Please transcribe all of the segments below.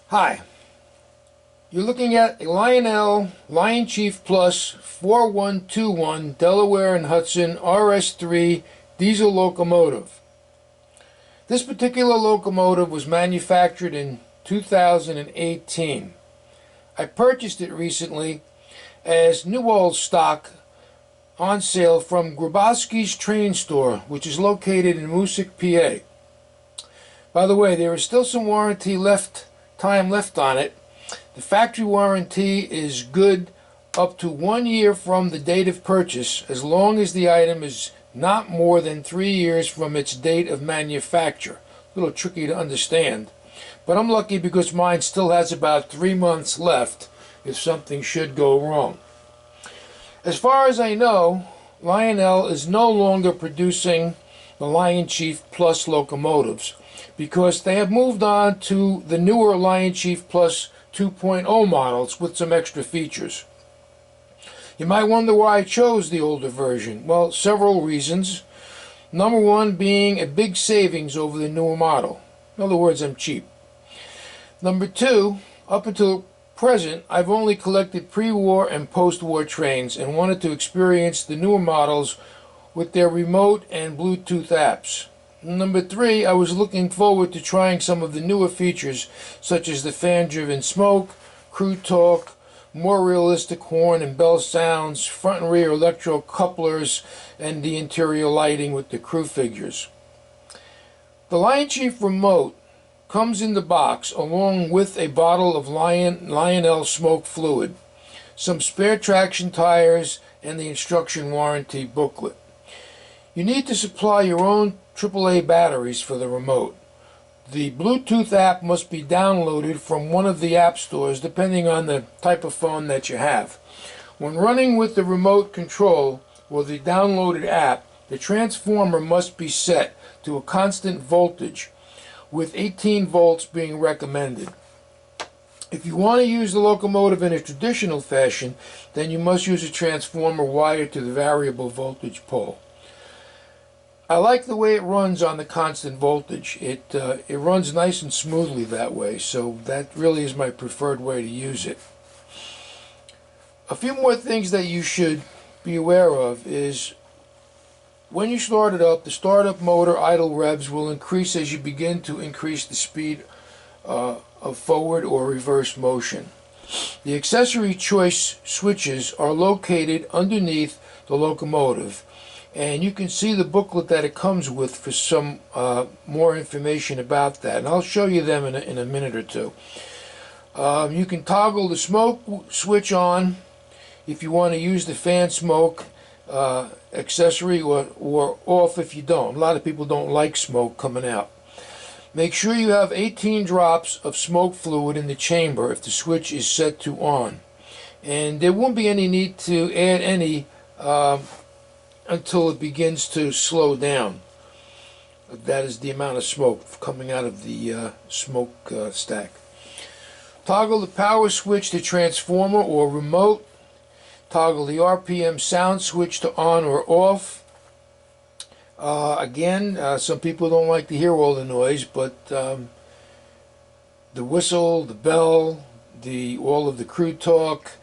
Hi, you're looking at a Lionel LionChief Plus 4121 Delaware and Hudson RS3 diesel locomotive. This particular locomotive was manufactured in 2018. I purchased it recently as new old stock on sale from Grabowski's Train Store, which is located in Moosic, PA. By the way, there is still some time left on it. The factory warranty is good up to 1 year from the date of purchase, as long as the item is not more than 3 years from its date of manufacture. A little tricky to understand, but I'm lucky because mine still has about 3 months left if something should go wrong. As far as I know, Lionel is no longer producing the LionChief Plus locomotives because they have moved on to the newer LionChief Plus 2.0 models with some extra features. You might wonder why I chose the older version. Well, several reasons. Number one being a big savings over the newer model. In other words, I'm cheap. Number two, up until present, I've only collected pre-war and post-war trains and wanted to experience the newer models with their remote and Bluetooth apps. Number three, I was looking forward to trying some of the newer features such as the fan-driven smoke, crew talk, more realistic horn and bell sounds, front and rear electro-couplers, and the interior lighting with the crew figures. The LionChief remote comes in the box along with a bottle of Lionel smoke fluid, some spare traction tires, and the instruction warranty booklet. You need to supply your own AAA batteries for the remote. The Bluetooth app must be downloaded from one of the app stores depending on the type of phone that you have. When running with the remote control or the downloaded app, the transformer must be set to a constant voltage, with 18 volts being recommended. If you want to use the locomotive in a traditional fashion, then you must use a transformer wired to the variable voltage pole. I like the way it runs on the constant voltage. It runs nice and smoothly that way, so that really is my preferred way to use it. A few more things that you should be aware of is when you start it up, the startup motor idle revs will increase as you begin to increase the speed of forward or reverse motion. The accessory choice switches are located underneath the locomotive, and you can see the booklet that it comes with for some more information about that, and I'll show you them in a minute or two. You can toggle the smoke switch on if you want to use the fan smoke accessory, or off if you don't. A lot of people don't like smoke coming out. Make sure you have 18 drops of smoke fluid in the chamber if the switch is set to on, and there won't be any need to add any until it begins to slow down. That is the amount of smoke coming out of the smoke stack. Toggle the power switch to transformer or remote. Toggle the RPM sound switch to on or off. Again, some people don't like to hear all the noise, but the whistle, the bell, all of the crew talk,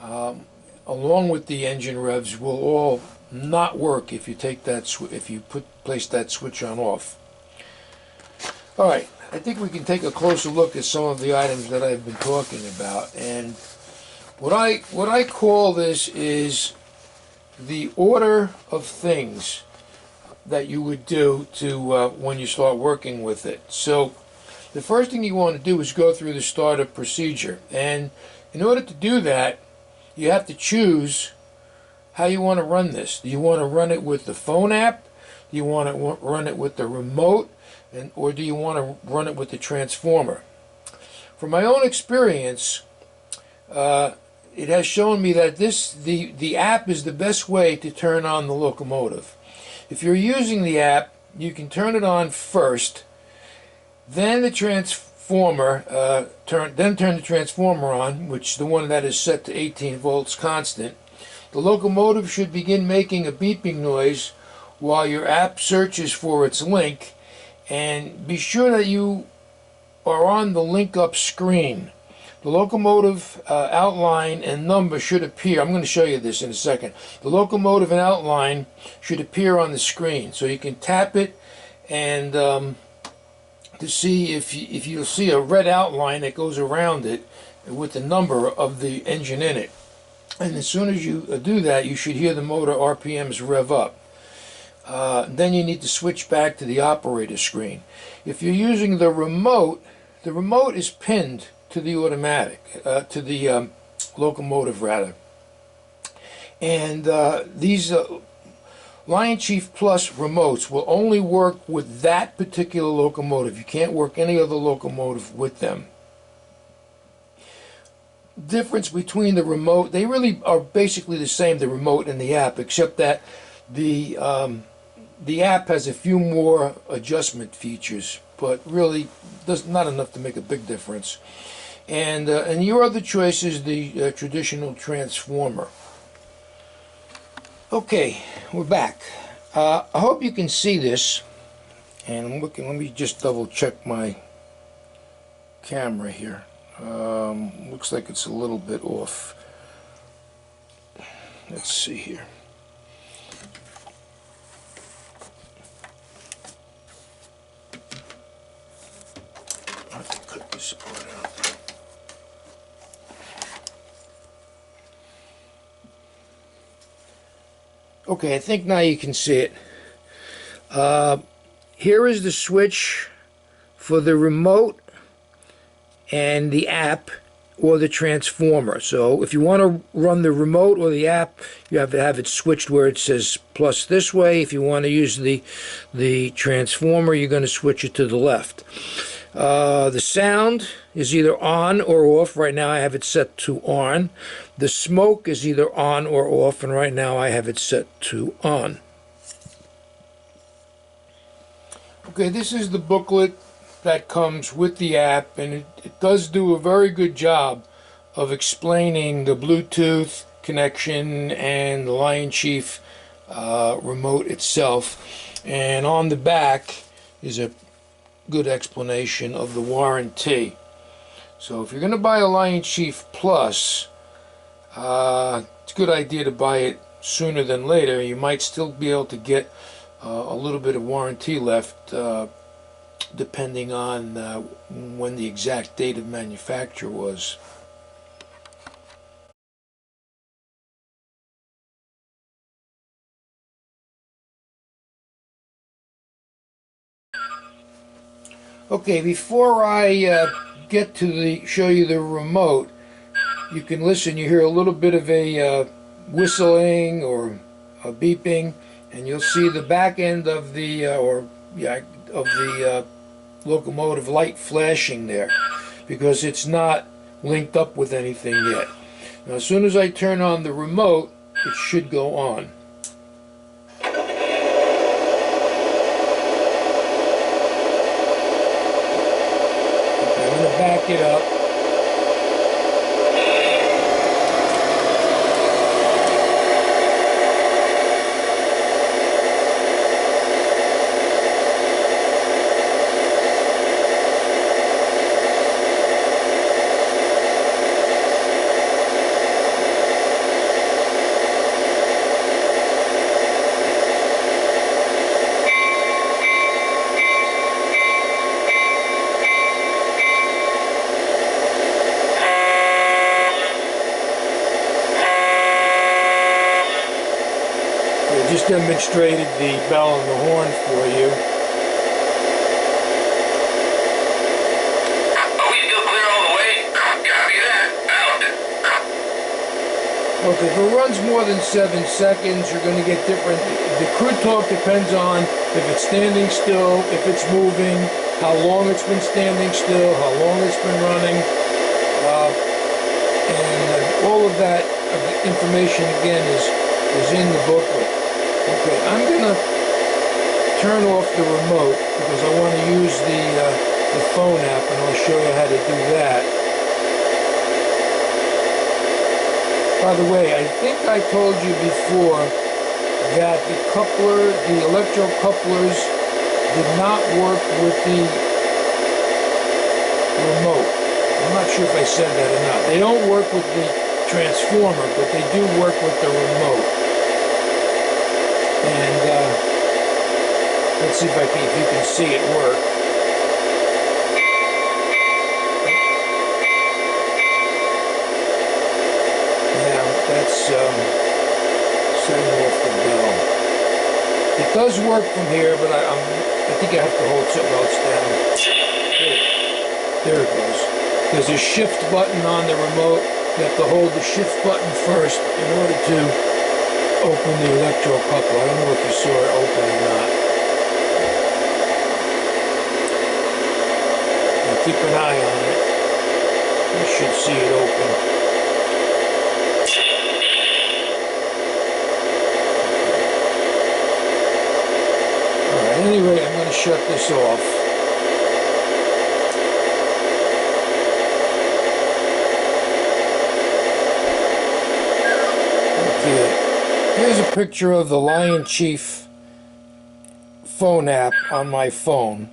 along with the engine revs, will all not work if you take that place that switch on off. All right, I think we can take a closer look at some of the items that I've been talking about, and what I call this is the order of things that you would do to when you start working with it. So the first thing you want to do is go through the startup procedure, and in order to do that, you have to choose how you want to run this. Do you want to run it with the phone app? Do you want to run it with the remote? Or do you want to run it with the transformer? From my own experience, it has shown me that the app is the best way to turn on the locomotive. If you're using the app, you can turn it on first, then the transformer, turn the transformer on, which the one that is set to 18 volts constant. The locomotive should begin making a beeping noise while your app searches for its link, and be sure that you are on the link-up screen. The locomotive outline and number should appear. I'm going to show you this in a second. The locomotive and outline should appear on the screen, so you can tap it and to see if you'll see a red outline that goes around it with the number of the engine in it. And as soon as you do that, you should hear the motor RPMs rev up. Then you need to switch back to the operator screen. If you're using the remote is pinned to the automatic, to the locomotive rather. And these LionChief Plus remotes will only work with that particular locomotive. You can't work any other locomotive with them. Difference between the remote, they really are basically the same, the remote and the app, except that the app has a few more adjustment features, but really not enough to make a big difference. And your other choice is the traditional transformer. Okay, we're back. I hope you can see this. And I'm looking, let me just double check my camera here. Looks like it's a little bit off. Let's see here. I have to cut this part out. Okay, I think now you can see it. Here is the switch for the remote and the app or the transformer. So if you want to run the remote or the app, you have to have it switched where it says plus this way. If you want to use the transformer, you're going to switch it to the left. The sound is either on or off. Right now I have it set to on. The smoke is either on or off, and right now I have it set to on. Okay, this is the booklet that comes with the app, and it does do a very good job of explaining the Bluetooth connection and the LionChief remote itself. And on the back is a good explanation of the warranty. So if you're going to buy a LionChief Plus, it's a good idea to buy it sooner than later. You might still be able to get a little bit of warranty left, depending on when the exact date of manufacture was. Okay, before I get to show you the remote, you can listen. You hear a little bit of a whistling or a beeping, and you'll see the back end of the locomotive light flashing there, because it's not linked up with anything yet. Now, as soon as I turn on the remote, it should go on. I'm going to back it up. Just demonstrated the bell and the horn for you. Are we still clear all the way? Copy that. Out. Okay, if it runs more than 7 seconds, you're going to get different. The crude torque depends on if it's standing still, if it's moving, how long it's been standing still, how long it's been running, and all of that information again is in the booklet. Okay, I'm going to turn off the remote because I want to use the phone app, and I'll show you how to do that. By the way, I think I told you before that the electro-couplers did not work with the remote. I'm not sure if I said that or not. They don't work with the transformer, but they do work with the remote. And let's see if you can see it work. Yeah, that's setting off the bell. It does work from here, but I think I have to hold something else down. There it goes. There's a shift button on the remote. You have to hold the shift button first in order to open the electro-coupler. I don't know if you saw it open or not. Now keep an eye on it. You should see it open. Anyway, I'm going to shut this off. Okay. Here's a picture of the LionChief phone app on my phone.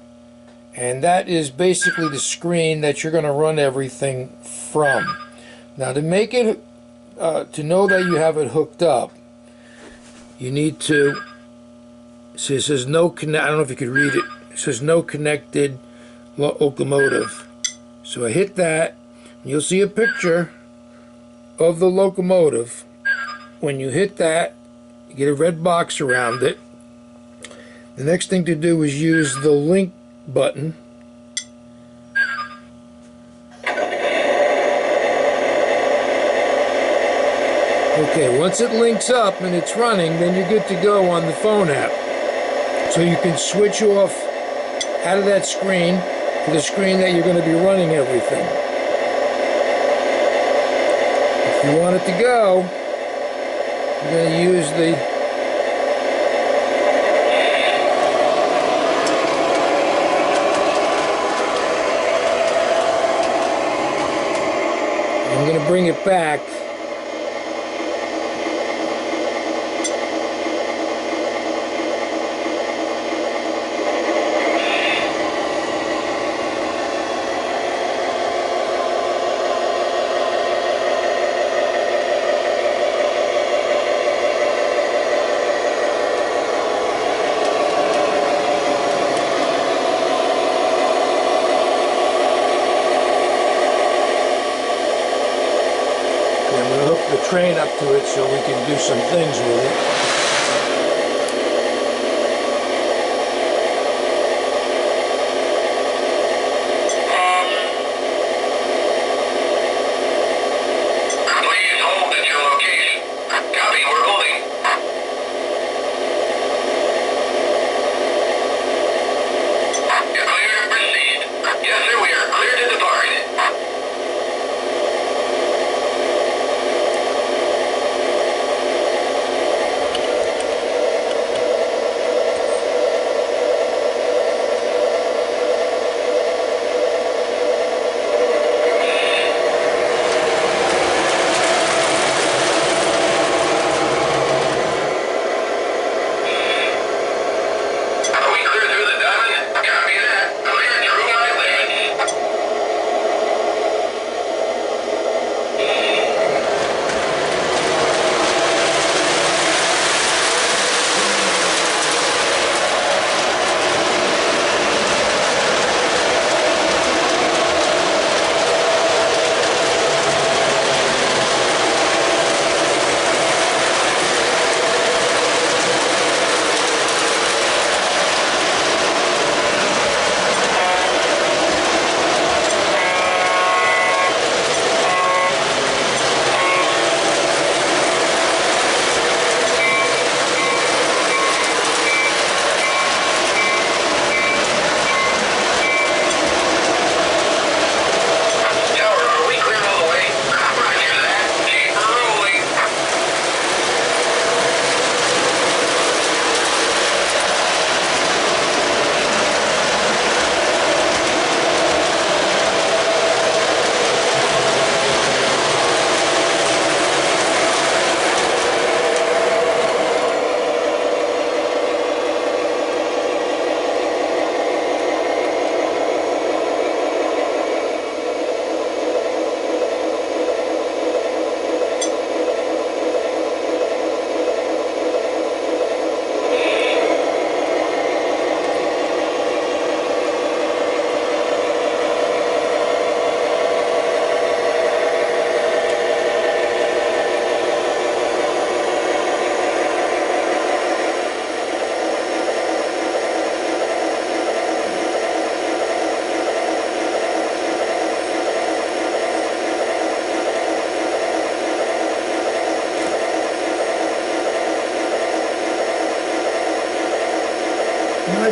And that is basically the screen that you're going to run everything from. Now to make it, to know that you have it hooked up, you need to... So it says no connect. I don't know if you could read it. It says no connected locomotive. So I hit that, and you'll see a picture of the locomotive. When you hit that, you get a red box around it. The next thing to do is use the link button. Okay, once it links up and it's running, then you're good to go on the phone app. So you can switch off out of that screen to the screen that you're going to be running everything. If you want it to go, you're going to use the I'm going to bring it back. The train up to it so we can do some things with it. Please hold at your location. Copy, we're holding. You're clear to proceed. Yes, sir, we are clear to depart.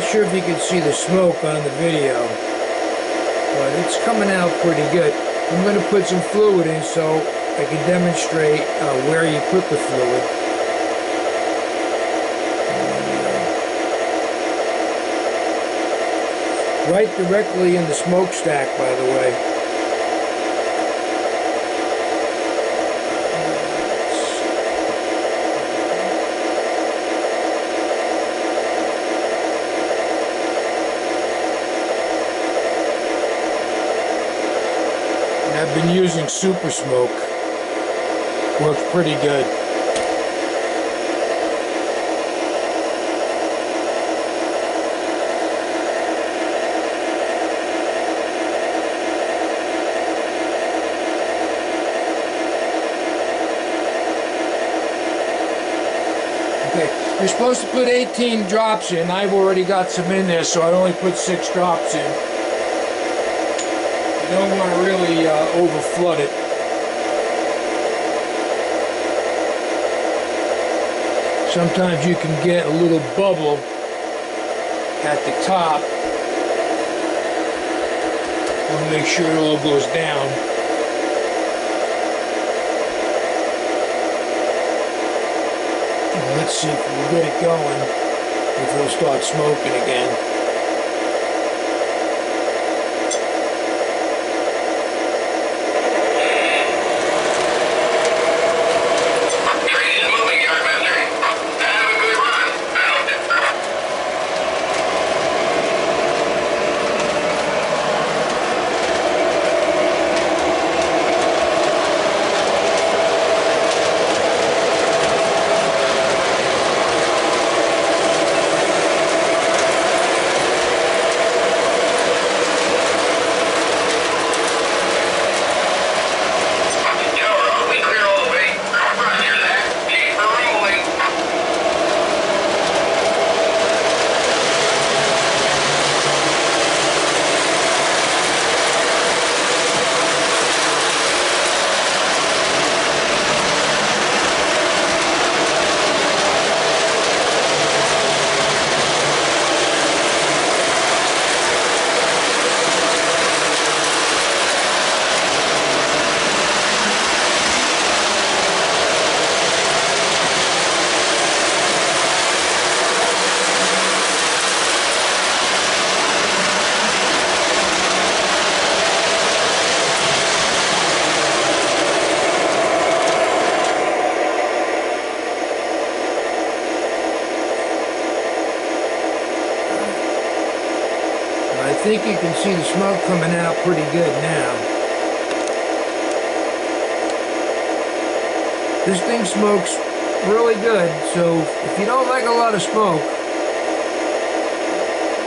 not sure if you can see the smoke on the video, but it's coming out pretty good. I'm going to put some fluid in so I can demonstrate where you put the fluid. Right directly in the smokestack, by the way. I've been using Super Smoke. Works pretty good. Okay, you're supposed to put 18 drops in. I've already got some in there, so I only put 6 drops in. You don't want to really over flood it. Sometimes you can get a little bubble at the top. Want to make sure it all goes down. Well, let's see if we'll get it going, if it'll start smoking again. I think you can see the smoke coming out pretty good now. This thing smokes really good, so if you don't like a lot of smoke,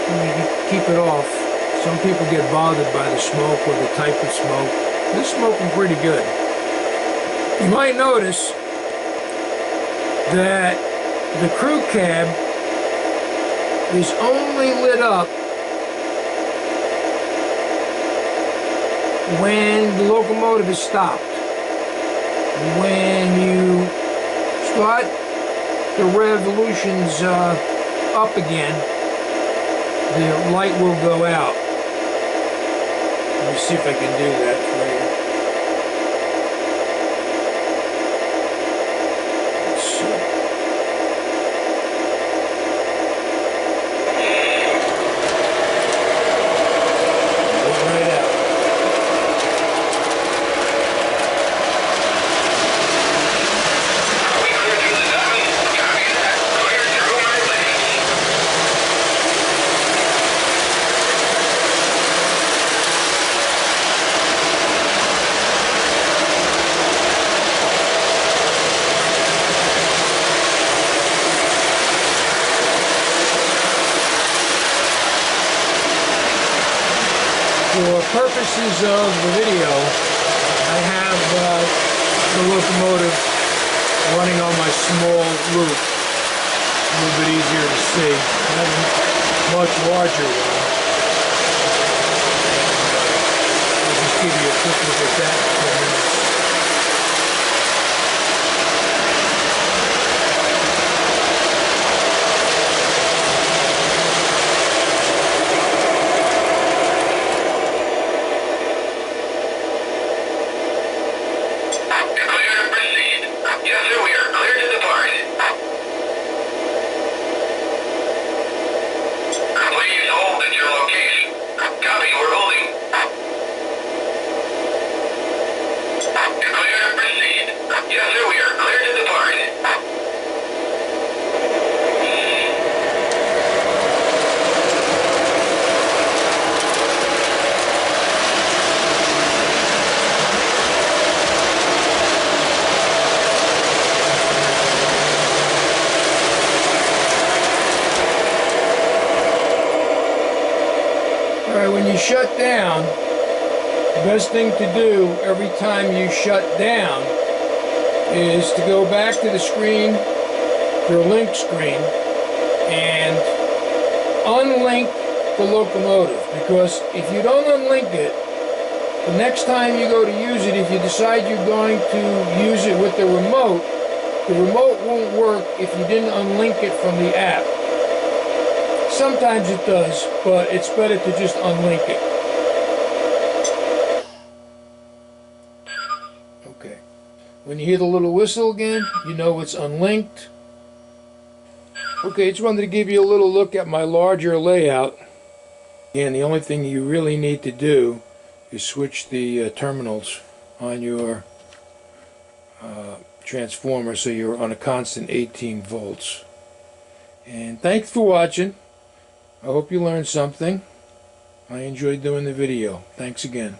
you can keep it off. Some people get bothered by the smoke or the type of smoke. This is smoking pretty good. You might notice that the crew cab is only lit up when the locomotive is stopped. When you start the revolutions up again, the light will go out. Let me see if I can do that for you. Let's see. For purposes of the video, I have the locomotive running on my small loop. A little bit easier to see. I have a much larger one. I'll just give you a quick look at that for a minute. Alright, when you shut down, the best thing to do every time you shut down is to go back to the screen, your link screen, and unlink the locomotive, because if you don't unlink it, the next time you go to use it, if you decide you're going to use it with the remote won't work if you didn't unlink it from the app. Sometimes it does, but it's better to just unlink it. Okay. When you hear the little whistle again, you know it's unlinked. Okay, just wanted to give you a little look at my larger layout. And the only thing you really need to do is switch the terminals on your transformer so you're on a constant 18 volts. And thanks for watching. I hope you learned something. I enjoyed doing the video. Thanks again.